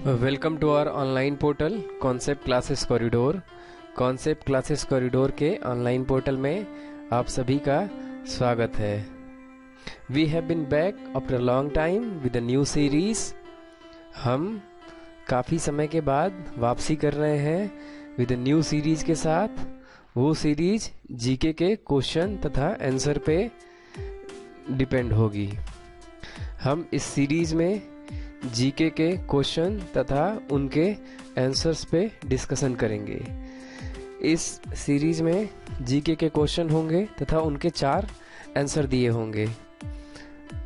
Welcome to our online portal concept classes corridor. Concept classes corridor के online portal में आप सभी का स्वागत है। We have been back after long time with a new series. हम काफ़ी समय के बाद वापसी कर रहे हैं विद अ न्यू सीरीज के साथ। वो सीरीज जीके के क्वेश्चन तथा आंसर पे डिपेंड होगी। हम इस सीरीज में जीके के क्वेश्चन तथा उनके आंसर्स पे डिस्कशन करेंगे। इस सीरीज में जीके के क्वेश्चन होंगे तथा उनके 4 आंसर दिए होंगे।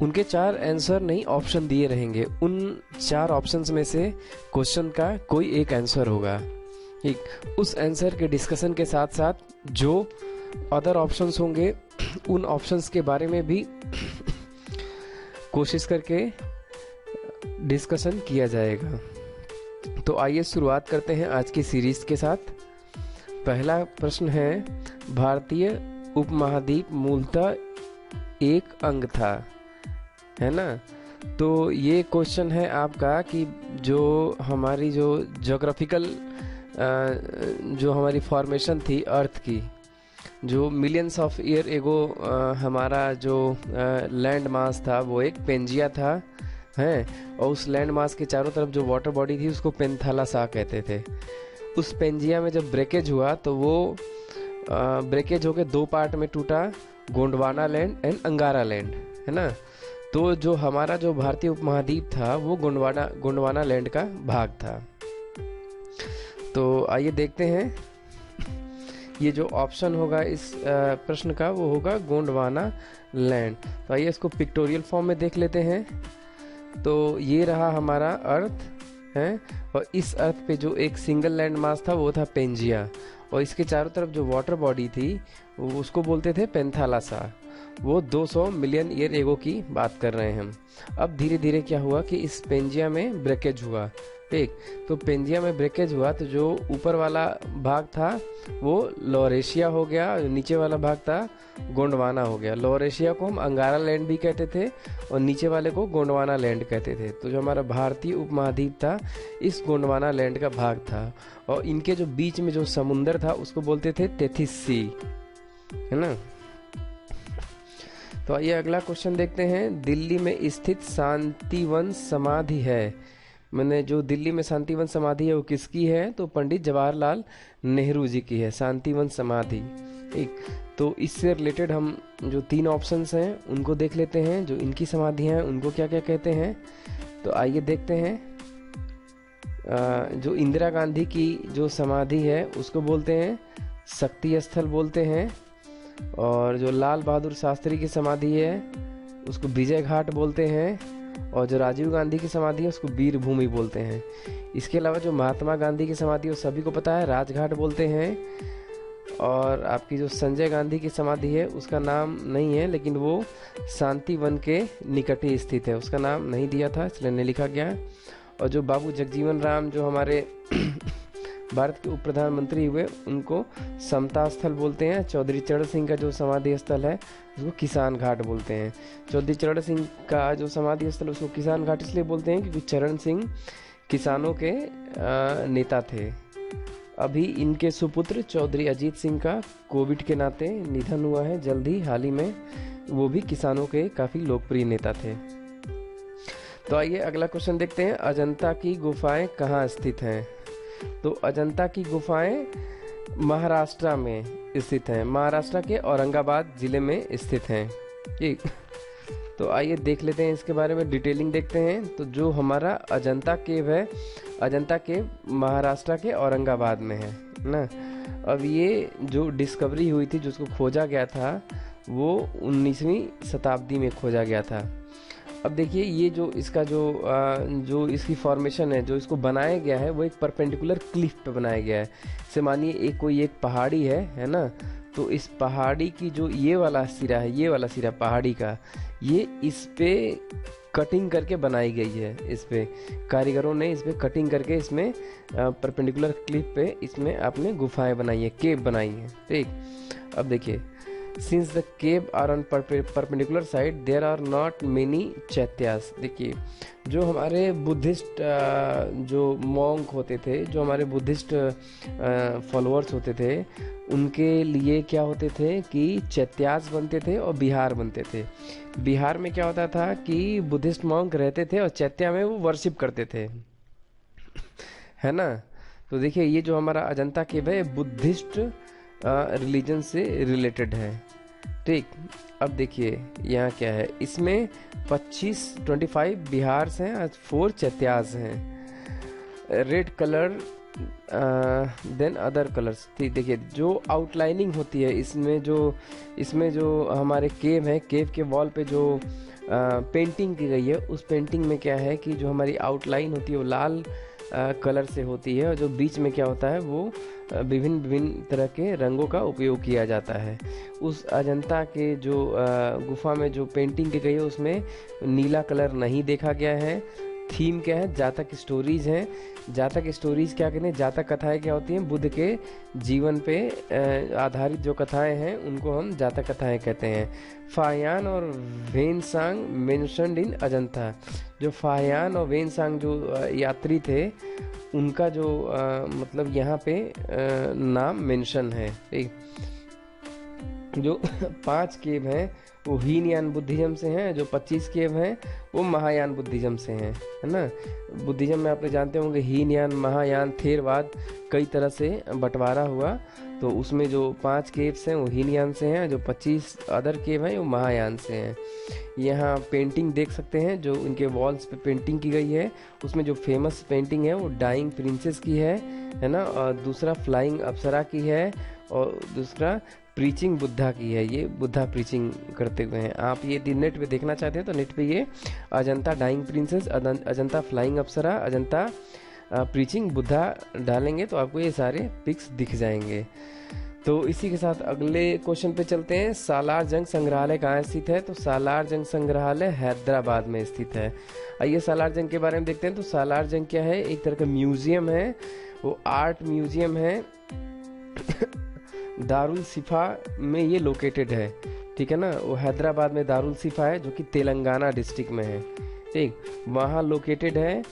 उनके 4 आंसर नहीं, ऑप्शन दिए रहेंगे। उन 4 ऑप्शंस में से क्वेश्चन का कोई एक आंसर होगा। ठीक, उस आंसर के डिस्कशन के साथ साथ जो अदर ऑप्शंस होंगे उन ऑप्शंस के बारे में भी कोशिश करके डिस्कशन किया जाएगा। तो आइए शुरुआत करते हैं आज की सीरीज के साथ। पहला प्रश्न है, भारतीय उपमहाद्वीप मूलतः एक अंग था, है ना। तो ये क्वेश्चन है आपका कि जो हमारी जो ज्योग्राफिकल जो हमारी फॉर्मेशन थी अर्थ की, जो मिलियंस ऑफ ईयर एगो हमारा जो लैंड मास था वो एक पेंजिया था, हैं। और उस लैंड मास के चारों तरफ जो वाटर बॉडी थी उसको पेंथालासा कहते थे। उस पेंजिया में जब ब्रेकेज हुआ तो वो ब्रेकेज होकर 2 पार्ट में टूटा, गोंडवाना लैंड एंड अंगारा लैंड, है ना। तो जो हमारा जो भारतीय उपमहाद्वीप था वो गोंडवाना लैंड का भाग था। तो आइए देखते हैं, ये जो ऑप्शन होगा इस प्रश्न का वो होगा गोंडवाना लैंड। तो आइए इसको पिक्टोरियल फॉर्म में देख लेते हैं। तो ये रहा हमारा अर्थ है, और इस अर्थ पे जो एक सिंगल लैंड मास था वो था पेंजिया, और इसके चारों तरफ जो वाटर बॉडी थी वो उसको बोलते थे पेंथालासा। वो 200 मिलियन ईयर एगो की बात कर रहे हैं हम। अब धीरे धीरे क्या हुआ कि इस पेंजिया में ब्रेकेज हुआ। ठीक, तो पेंजिया में ब्रेकेज हुआ तो जो ऊपर वाला भाग था वो लोअर एशिया हो गया, नीचे वाला भाग था गोंडवाना हो गया। लोअर एशिया को हम अंगारा लैंड भी कहते थे और नीचे वाले को गोंडवाना लैंड कहते थे। तो जो हमारा भारतीय उपमहाद्वीप था इस गोंडवाना लैंड का भाग था, और इनके जो बीच में जो समुंदर था उसको बोलते थे टेथिस सी, है ना। तो आइए अगला क्वेश्चन देखते हैं। दिल्ली में स्थित शांतिवन समाधि है, मैंने जो दिल्ली में शांतिवन समाधि है वो किसकी है? तो पंडित जवाहरलाल नेहरू जी की है शांतिवन समाधि। ठीक, तो इससे रिलेटेड हम जो 3 ऑप्शंस हैं उनको देख लेते हैं। जो इनकी समाधियां हैं उनको क्या क्या कहते हैं, तो आइए देखते हैं। जो इंदिरा गांधी की जो समाधि है उसको बोलते हैं शक्ति स्थल बोलते हैं, और जो लाल बहादुर शास्त्री की समाधि है उसको विजय घाट बोलते हैं, और जो राजीव गांधी की समाधि है उसको वीर भूमि बोलते हैं। इसके अलावा जो महात्मा गांधी की समाधि है वो सभी को पता है, राजघाट बोलते हैं। और आपकी जो संजय गांधी की समाधि है उसका नाम नहीं है, लेकिन वो शांतिवन के निकट ही स्थित है, उसका नाम नहीं दिया था इसलिए नहीं लिखा गया। और जो बाबू जगजीवन राम जो हमारे भारत के उप प्रधानमंत्री हुए उनको समता स्थल बोलते हैं। चौधरी चरण सिंह का जो समाधि स्थल है उसको किसान घाट बोलते हैं। चौधरी चरण सिंह का जो समाधि स्थल उसको किसान घाट इसलिए बोलते हैं क्योंकि चरण सिंह किसानों के नेता थे। अभी इनके सुपुत्र चौधरी अजीत सिंह का कोविड के नाते निधन हुआ है जल्द ही, हाल ही में। वो भी किसानों के काफ़ी लोकप्रिय नेता थे। तो आइए अगला क्वेश्चन देखते हैं। अजंता की गुफाएं कहाँ स्थित हैं? तो अजंता की गुफाएं महाराष्ट्र में स्थित हैं, महाराष्ट्र के औरंगाबाद जिले में स्थित हैं। ठीक, तो आइए देख लेते हैं इसके बारे में, डिटेलिंग देखते हैं। तो जो हमारा अजंता केव है, अजंता केव महाराष्ट्र के औरंगाबाद में है ना। अब ये जो डिस्कवरी हुई थी, जिसको खोजा गया था वो 19वीं शताब्दी में खोजा गया था। अब देखिए ये जो इसका जो इसकी फॉर्मेशन है, जो इसको बनाया गया है वो एक परपेंडिकुलर क्लिफ पे बनाया गया है। जैसे मानिए कोई एक पहाड़ी है ना, तो इस पहाड़ी की जो ये वाला सिरा है, ये वाला सिरा पहाड़ी का, ये इस पे कटिंग करके बनाई गई है। इस पे कारीगरों ने इस पे कटिंग करके इसमें परपेंडिकुलर क्लिफ पे इसमें आपने गुफाएं बनाई है, केव बनाई है। ठीक, अब देखिए since the cave are on perpendicular side there are not many chaityas. देखिए जो हमारे बुद्धिस्ट जो मॉन्क होते थे, जो हमारे बुद्धिस्ट फॉलोअर्स होते थे, उनके लिए क्या होते थे कि चैत्यास बनते थे और बिहार बनते थे। बिहार में क्या होता था कि बुद्धिस्ट मॉन्क रहते थे और चैत्या में वो वर्शिप करते थे, है ना। तो देखिए ये जो हमारा अजंता केव है बुद्धिस्ट रिलीजन से रिलेटेड है, ठीक। अब देखिए यहाँ क्या है, इसमें 25 बिहार हैं और 4 चैत्यास हैं। Red colour than other colours, ठीक। देखिए जो आउटलाइनिंग होती है इसमें जो हमारे केव है, केव के वॉल पे जो पेंटिंग की गई है, उस पेंटिंग में क्या है कि जो हमारी आउटलाइन होती है वो लाल कलर से होती है, और जो बीच में क्या होता है वो विभिन्न तरह के रंगों का उपयोग किया जाता है। उस अजंता के जो गुफा में जो पेंटिंग की गई है उसमें नीला कलर नहीं देखा गया है। थीम क्या है, जातक स्टोरीज हैं। जातक स्टोरीज क्या कहते हैं, जातक कथाएं क्या होती हैं, बुद्ध के जीवन पे आधारित जो कथाएं हैं उनको हम जातक कथाएं कहते हैं। फाहियान और वेनसांग मेंशन्ड इन अजंता। जो फाहियान और वेनसांग जो यात्री थे उनका जो मतलब यहाँ पे नाम मेंशन है, ठीक। जो 5 केव हैं वो हीनयान बुद्धिज्म से हैं, जो 25 केव हैं वो महायान बुद्धिज्म से हैं, है ना। बुद्धिज्म में आप जानते होंगे हीनयान, महायान, थेरवाद कई तरह से बंटवारा हुआ, तो उसमें जो 5 केव्स हैं वो हीनयान से हैं, जो 25 अदर केव हैं वो महायान से हैं। यहाँ पेंटिंग देख सकते हैं, जो इनके वॉल्स पे पेंटिंग की गई है, उसमें जो फेमस पेंटिंग है वो डाइंग प्रिंसेस की है ना, और दूसरा फ्लाइंग अप्सरा की है, और दूसरा प्रीचिंग बुद्धा की है। ये बुद्धा प्रीचिंग करते हुए हैं। आप ये नेट पे देखना चाहते हैं तो नेट पे ये Ajanta dying princess, Ajanta flying apsara, Ajanta preaching Buddha डालेंगे तो आपको ये सारे पिक्स दिख जाएंगे। तो इसी के साथ अगले क्वेश्चन पे चलते हैं। सालार जंग संग्रहालय कहाँ स्थित है, तो सालार जंग संग्रहालय हैदराबाद में स्थित है। आइए सालार जंग के बारे में देखते हैं। तो सालार जंग क्या है, एक तरह का म्यूजियम है, वो आर्ट म्यूजियम है। दारुल सिफा में ये लोकेटेड है, ठीक है ना। वो हैदराबाद में दारुल सिफा है जो कि तेलंगाना डिस्ट्रिक्ट में है, ठीक, वहाँ लोकेटेड है।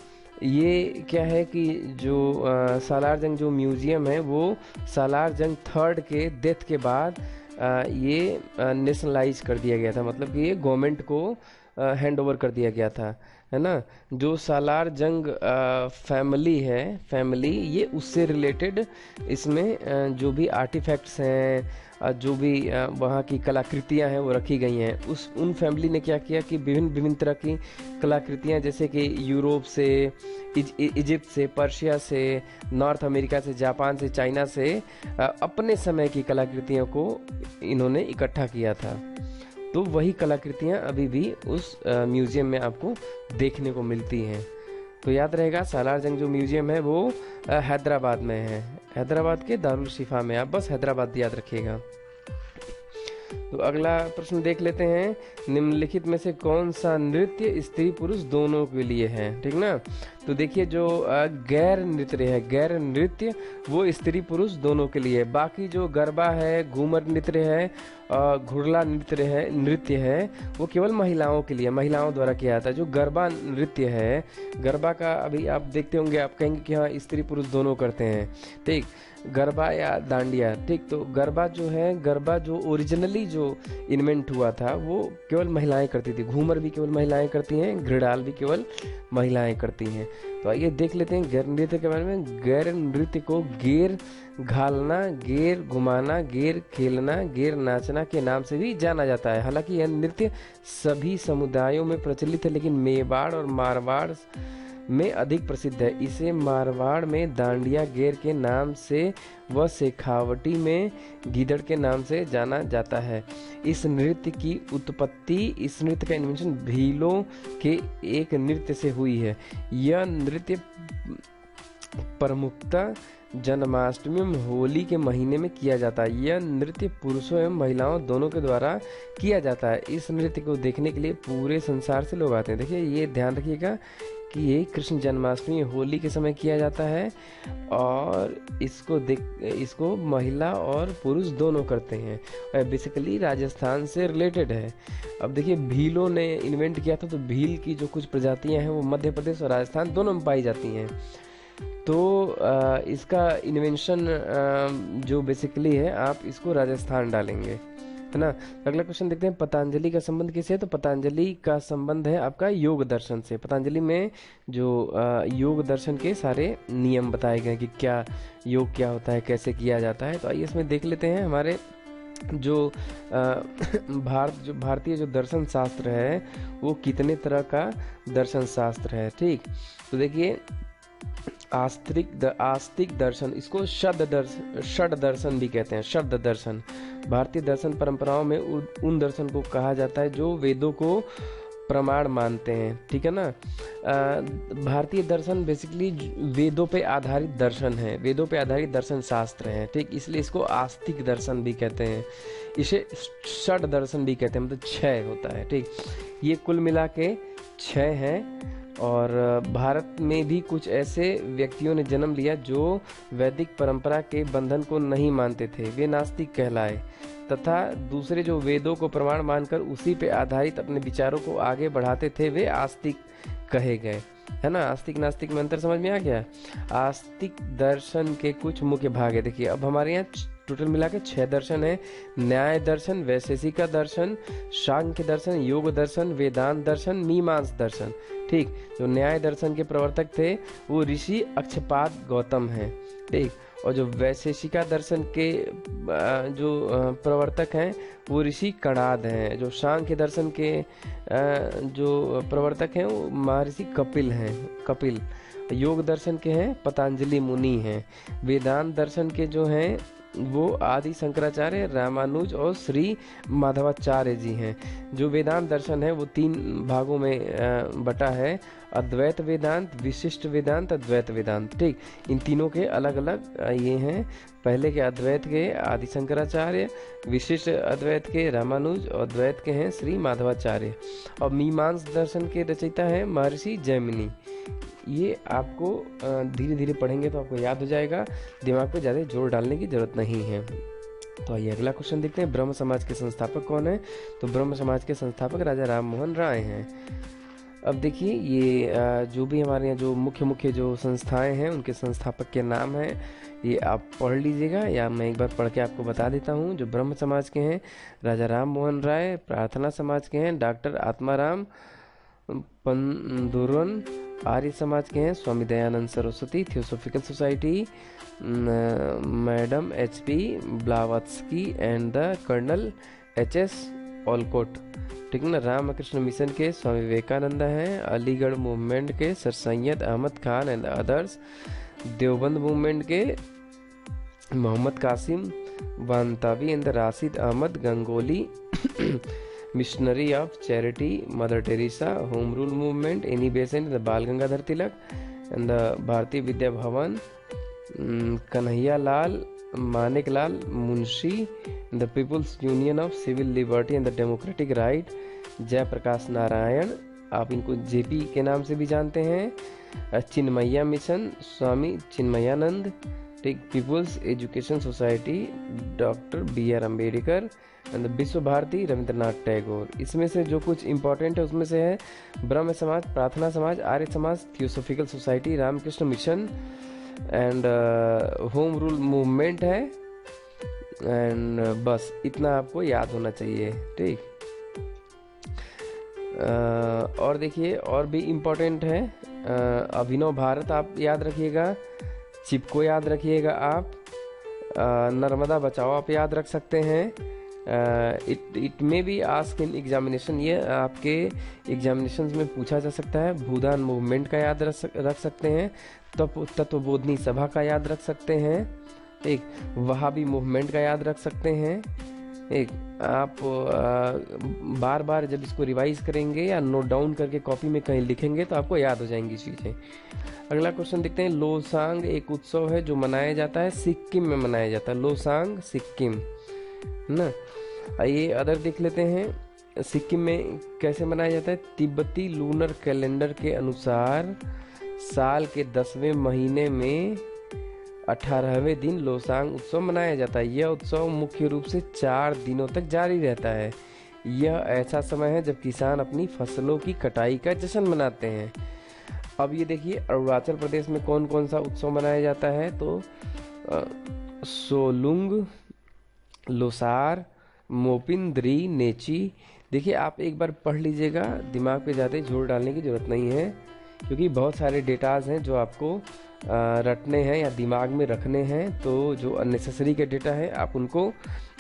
ये क्या है कि जो सालार जंग जो म्यूजियम है वो सालार जंग 3rd के डेथ के बाद ये नेशनलाइज कर दिया गया था, मतलब कि ये गवर्नमेंट को हैंड ओवर कर दिया गया था, है ना। जो सालार जंग फैमिली ये उससे रिलेटेड इसमें जो भी आर्टिफैक्ट्स हैं, जो भी वहाँ की कलाकृतियाँ हैं वो रखी गई हैं। उन फैमिली ने क्या किया कि विभिन्न तरह की कलाकृतियाँ, जैसे कि यूरोप से, इजिप्ट से, पर्शिया से, नॉर्थ अमेरिका से, जापान से, चाइना से अपने समय की कलाकृतियों को इन्होंने इकट्ठा किया था। तो वही कलाकृतियाँ अभी भी उस म्यूजियम में आपको देखने को मिलती हैं। तो याद रहेगा सालार जंग जो म्यूजियम है वो हैदराबाद में है, हैदराबाद के दारुल शिफा में। आप बस हैदराबाद याद रखिएगा। तो अगला प्रश्न देख लेते हैं। निम्नलिखित में से कौन सा नृत्य स्त्री पुरुष दोनों के लिए है, ठीक ना। तो देखिए जो गैर नृत्य वो स्त्री पुरुष दोनों के लिए है। बाकी जो गरबा है, घूमर नृत्य है, घुड़ला नृत्य है वो केवल महिलाओं के लिए, महिलाओं द्वारा किया जाता है। जो गरबा नृत्य है, गरबा का अभी आप देखते होंगे, आप कहेंगे कि हाँ स्त्री पुरुष दोनों करते हैं, ठीक। गरबा या डांडिया, ठीक। तो गरबा जो ओरिजिनली जो इन्वेंट हुआ था वो केवल महिलाएं करती थी। घूमर भी केवल महिलाएं करती हैं, घड़ाल भी केवल महिलाएं करती हैं। तो आइए देख लेते हैं गैर नृत्य के बारे में। गैर नृत्य को गेर घालना, गेर घुमाना, गेर खेलना, गेर नाचना के नाम से भी जाना जाता है। हालांकि यह नृत्य सभी समुदायों में प्रचलित है, लेकिन मेवाड़ और मारवाड़ में अधिक प्रसिद्ध है। इसे मारवाड़ में डांडिया गेर के नाम से व शेखावटी में गीदड़ के नाम से जाना जाता है। इस नृत्य का इन्वेंशन भीलों के एक नृत्य से हुई है। यह नृत्य प्रमुखतः जन्माष्टमी एवं होली के महीने में किया जाता है। यह नृत्य पुरुषों एवं महिलाओं दोनों के द्वारा किया जाता है। इस नृत्य को देखने के लिए पूरे संसार से लोग आते हैं। देखिए ये ध्यान रखिएगा कि ये कृष्ण जन्माष्टमी होली के समय किया जाता है और इसको महिला और पुरुष दोनों करते हैं और बेसिकली राजस्थान से रिलेटेड है। अब देखिए भीलों ने इन्वेंट किया था, तो भील की जो कुछ प्रजातियां हैं वो मध्य प्रदेश और राजस्थान दोनों में पाई जाती हैं। तो इसका इन्वेंशन जो बेसिकली है आप इसको राजस्थान डालेंगे, है ना। अगला क्वेश्चन देखते हैं, पतंजलि का संबंध किससे है? तो पतंजलि का संबंध है आपका योग दर्शन से। पतंजलि में जो योग दर्शन के सारे नियम बताए गए कि क्या योग क्या होता है, कैसे किया जाता है। तो आइए इसमें देख लेते हैं हमारे जो भारतीय जो दर्शन शास्त्र है वो कितने तरह का दर्शन शास्त्र है। ठीक, तो देखिए आस्तिक दर्शन, इसको षड दर्शन भी कहते हैं। षड दर्शन भारतीय दर्शन परंपराओं में उन दर्शन को कहा जाता है जो वेदों को प्रमाण मानते हैं। ठीक है ना। भारतीय दर्शन बेसिकली वेदों पे आधारित दर्शन है, वेदों पे आधारित दर्शन शास्त्र है। ठीक, इसलिए इसको आस्तिक दर्शन भी कहते हैं, इसे षड दर्शन भी कहते हैं, मतलब 6 होता है। ठीक, ये कुल मिला के 6 हैं। और भारत में भी कुछ ऐसे व्यक्तियों ने जन्म लिया जो वैदिक परंपरा के बंधन को नहीं मानते थे, वे नास्तिक कहलाए, तथा दूसरे जो वेदों को प्रमाण मानकर उसी पे आधारित अपने विचारों को आगे बढ़ाते थे वे आस्तिक कहे गए, है ना। आस्तिक नास्तिक में अंतर समझ में आ गया। आस्तिक दर्शन के कुछ मुख्य भाग है। देखिए अब हमारे यहाँ टोटल मिला के 6 दर्शन है। न्याय दर्शन, वैशेषिक दर्शन, सांख्य दर्शन, योग दर्शन, वेदांत दर्शन, मीमांस दर्शन। ठीक, जो न्याय दर्शन के प्रवर्तक थे वो ऋषि अक्षपाद गौतम हैं। ठीक, और जो वैशेषिका दर्शन के जो प्रवर्तक हैं वो ऋषि कणाद हैं। जो सांख्य दर्शन के जो प्रवर्तक हैं वो महर्षि कपिल हैं, कपिल। योग दर्शन के हैं पतंजलि मुनि हैं। वेदांत दर्शन के जो हैं वो आदि शंकराचार्य, रामानुज और श्री माधवाचार्य जी हैं। जो वेदांत दर्शन है वो 3 भागों में बटा है, अद्वैत वेदांत, विशिष्ट वेदांत, अद्वैत वेदांत। ठीक, इन तीनों के अलग अलग ये हैं। पहले के अद्वैत के आदि शंकराचार्य, विशिष्ट अद्वैत के रामानुज और अद्वैत के हैं श्री माधवाचार्य। और मीमांस दर्शन के रचयिता है महर्षि जैमिनी। ये आपको धीरे धीरे पढ़ेंगे तो आपको याद हो जाएगा, दिमाग पे ज़्यादा जोर डालने की जरूरत नहीं है। तो आइए अगला क्वेश्चन देखते हैं, ब्रह्म समाज के संस्थापक कौन है? तो ब्रह्म समाज के संस्थापक राजा राम मोहन राय हैं। अब देखिए ये जो भी हमारे यहाँ जो मुख्य जो संस्थाएं हैं उनके संस्थापक के नाम हैं, ये आप पढ़ लीजिएगा या मैं एक बार पढ़ के आपको बता देता हूँ। जो ब्रह्म समाज के हैं राजा राम मोहन राय, प्रार्थना समाज के हैं डॉक्टर आत्माराम पंदुरन, आर्य समाज के हैं Swami Dayanand Saraswati, theosophical society madam HP Blavatsky and the colonel HS Olcott. ठीक है ना। रामकृष्ण मिशन के स्वामी विवेकानंद हैं। अलीगढ़ मूवमेंट के sir Syed Ahmad Khan and others. Deoband movement के मोहम्मद कासिम वांतावी and Rashid Ahmad Gangohi. Missionary of charity mother Teresa. Home rule movement Annie Besant Bal Gangadhar Tilak and Bharatiya Vidya Bhavan. Kanhaiya Lal Manik Lal Munshi, the people's union of civil liberty and the democratic right. Jayaprakash Narayan, आप इनको JP के नाम से भी जानते हैं। चिन्मया मिशन स्वामी चिन्मयानंद। ठीक, people's education society doctor BR Ambedkar and Vishwa Bharati Rabindranath Tagore. इसमें से जो कुछ इंपॉर्टेंट है उसमें से है ब्रह्म समाज, प्रार्थना Samaj, Arya Samaj, theosophical society, Ramakrishna mission and home rule movement है। एंड बस इतना आपको याद होना चाहिए। ठीक, और देखिए और भी इम्पोर्टेंट है अभिनव भारत आप याद रखिएगा, चिपको याद रखिएगा आप, नर्मदा बचाओ आप याद रख सकते हैं। इट में बी आस्क इन एग्जामिनेशन, ये आपके एग्जामिनेशन में पूछा जा सकता है। भूदान मूवमेंट का याद रख सकते हैं। तत्वबोधनी सभा का याद रख सकते हैं। एक वहाबी मूवमेंट का याद रख सकते हैं। एक आप बार बार जब इसको रिवाइज करेंगे या नोट डाउन करके कॉपी में कहीं लिखेंगे तो आपको याद हो जाएंगी चीज़ें। अगला क्वेश्चन देखते हैं। लोसांग एक उत्सव है जो मनाया जाता है सिक्किम में मनाया जाता है। लोसांग सिक्किम, है ना। आइए अदर देख लेते हैं। सिक्किम में कैसे मनाया जाता है? तिब्बती लूनर कैलेंडर के अनुसार साल के 10वें महीने में 18वें दिन लोसांग उत्सव मनाया जाता है। यह उत्सव मुख्य रूप से 4 दिनों तक जारी रहता है। यह ऐसा समय है जब किसान अपनी फसलों की कटाई का जश्न मनाते हैं। अब ये देखिए अरुणाचल प्रदेश में कौन कौन सा उत्सव मनाया जाता है, तो सोलुंग, लोसार, मोपिन-द्री, नेची। देखिए आप एक बार पढ़ लीजिएगा, दिमाग पे ज़्यादा जोर डालने की ज़रूरत नहीं है, क्योंकि बहुत सारे डेटाज हैं जो आपको रटने हैं या दिमाग में रखने हैं। तो जो अननेसेसरी के डेटा है आप उनको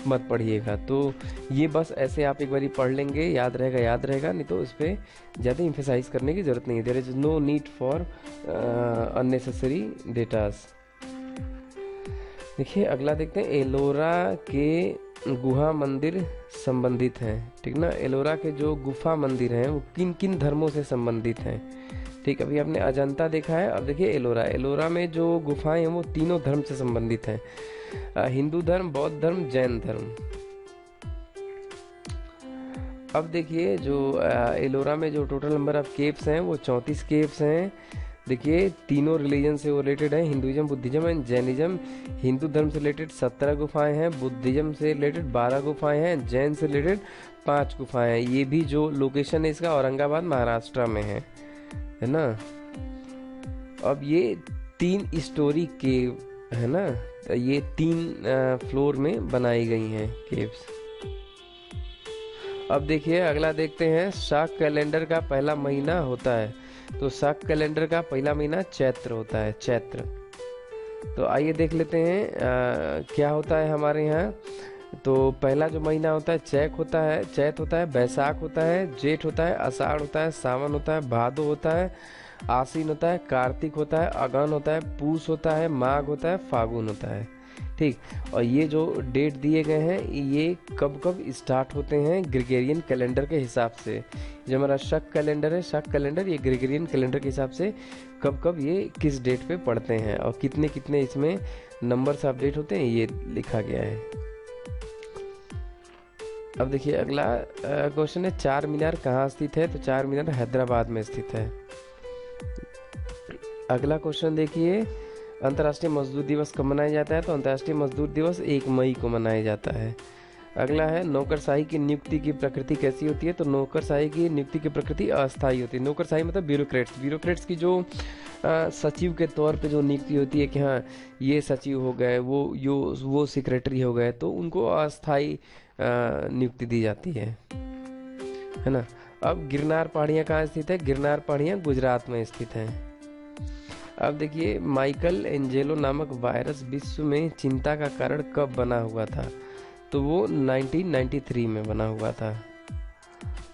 मत पढ़िएगा। तो ये बस ऐसे आप एक बार पढ़ लेंगे, याद रहेगा, नहीं तो इस पर ज़्यादा इम्फेसाइज करने की ज़रूरत नहीं है। There is no need for unnecessary datas. देखिए अगला देखते हैं, एलोरा के गुहा मंदिर संबंधित हैं। ठीक ना, एलोरा के जो गुफा मंदिर हैं वो किन किन धर्मों से संबंधित हैं? ठीक, अभी आपने अजंता देखा है, अब देखिए एलोरा में जो गुफाएं हैं वो तीनों धर्म से संबंधित हैं, हिंदू धर्म, बौद्ध धर्म, जैन धर्म। अब देखिए जो एलोरा में जो टोटल नंबर ऑफ केव्स हैं वो 34 केव्स हैं। देखिए तीनों रिलीजन से रिलेटेड है, Hinduism, Buddhism and Jainism. Hindu धर्म से रिलेटेड 17 गुफाएं हैं, बुद्धिज्म से रिलेटेड 12 गुफाएं हैं, जैन से रिलेटेड 5 गुफाएं हैं। ये भी जो लोकेशन है इसका औरंगाबाद महाराष्ट्र में है ना। अब ये 3 स्टोरी केव है ना, ये 3 फ्लोर में बनाई गई हैं केव्स। अब देखिए अगला देखते हैं, शाक कैलेंडर का पहला महीना होता है। तो शाक कैलेंडर का पहला महीना चैत्र होता है, चैत्र। तो आइए देख लेते हैं क्या होता है हमारे यहाँ। तो पहला जो महीना होता है चैत होता है, बैसाख होता है, जेठ होता है, आषाढ़ होता है, सावन होता है, भादो होता है, आसीन होता है, कार्तिक होता है, अगहन होता है, पूस होता है, माघ होता है, फागुन होता है। ठीक, और ये जो डेट दिए गए हैं ये कब कब स्टार्ट होते हैं ग्रेगोरियन कैलेंडर के हिसाब से। जो हमारा शक कैलेंडर है, शक कैलेंडर, ये ग्रेगोरियन कैलेंडर के हिसाब से कब कब ये किस डेट पे पड़ते हैं और कितने कितने इसमें नंबर्स अपडेट होते हैं ये लिखा गया है। अब देखिए अगला क्वेश्चन है, चार मीनार कहाँ स्थित है? तो चार मीनार हैदराबाद में स्थित है। अगला क्वेश्चन देखिए, अंतर्राष्ट्रीय मजदूर दिवस कब मनाया जाता है? तो अंतर्राष्ट्रीय मजदूर दिवस 1 मई को मनाया जाता है। अगला है, नौकरशाही की नियुक्ति की प्रकृति कैसी होती है? तो नौकरशाही की नियुक्ति की प्रकृति अस्थायी होती है। नौकरशाही मतलब ब्यूरोक्रेट्स की जो सचिव के तौर पे जो नियुक्ति होती है कि हाँ ये सचिव हो गए, वो सेक्रेटरी हो गए, तो उनको अस्थायी नियुक्ति दी जाती है ना। अब गिरनार पहाड़ियाँ कहाँ स्थित है? गिरनार पहाड़ियाँ गुजरात में स्थित हैं। अब देखिए, माइकल एंजेलो नामक वायरस विश्व में चिंता का कारण कब बना हुआ था? तो वो 1993 में बना हुआ था।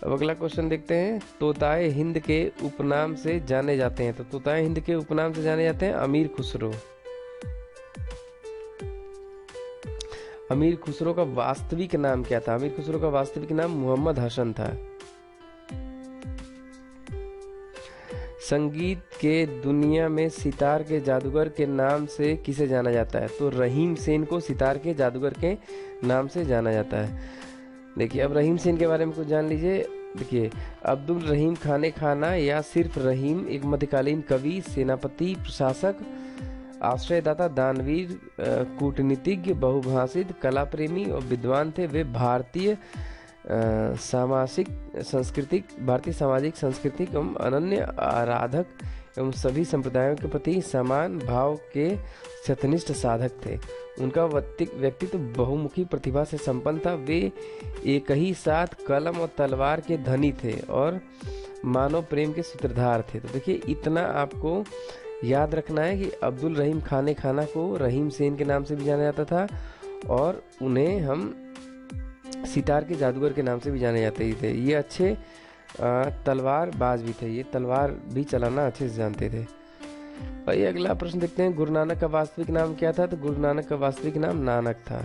अब अगला क्वेश्चन देखते हैं, तोताए हिंद के उपनाम से जाने जाते हैं। तो तोताए हिंद के उपनाम से जाने जाते हैं अमीर खुसरो। अमीर खुसरो का वास्तविक नाम क्या था? अमीर खुसरो का वास्तविक नाम मोहम्मद हसन था। संगीत के दुनिया में सितार के जादूगर के नाम से किसे जाना जाता है? तो रहीम सेन को सितार के जादूगर के नाम से जाना जाता है। देखिए अब रहीम सेन के बारे में कुछ जान लीजिए। देखिए, अब्दुल रहीम खाने खाना या सिर्फ रहीम एक मध्यकालीन कवि, सेनापति, प्रशासक, आश्रयदाता, दानवीर, कूटनीतिज्ञ, बहुभाषित, कला प्रेमी और विद्वान थे। वे भारतीय सामाजिक सांस्कृतिक एवं अनन्य आराधक एवं सभी संप्रदायों के प्रति समान भाव के सत्यनिष्ठ साधक थे। उनका व्यक्तित्व बहुमुखी प्रतिभा से संपन्न था। वे एक ही साथ कलम और तलवार के धनी थे और मानव प्रेम के सूत्रधार थे। तो देखिए इतना आपको याद रखना है कि अब्दुल रहीम खाने खाना को रहीम सेन के नाम से भी जाना जाता था और उन्हें हम सितार के जादूगर के नाम से भी जाने जाते ही थे। ये अच्छे तलवार बाज भी थे, ये तलवार भी चलाना अच्छे से जानते थे। और ये अगला प्रश्न देखते हैं, गुरु नानक का वास्तविक नाम क्या था? तो गुरु नानक का वास्तविक नाम नानक था।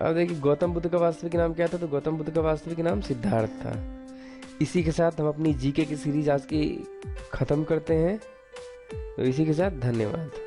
अब देखिए, गौतम बुद्ध का वास्तविक नाम क्या था? तो गौतम बुद्ध का वास्तविक नाम सिद्धार्थ था। इसी के साथ हम अपनी जीके की सीरीज आज की खत्म करते हैं। तो इसी के साथ धन्यवाद।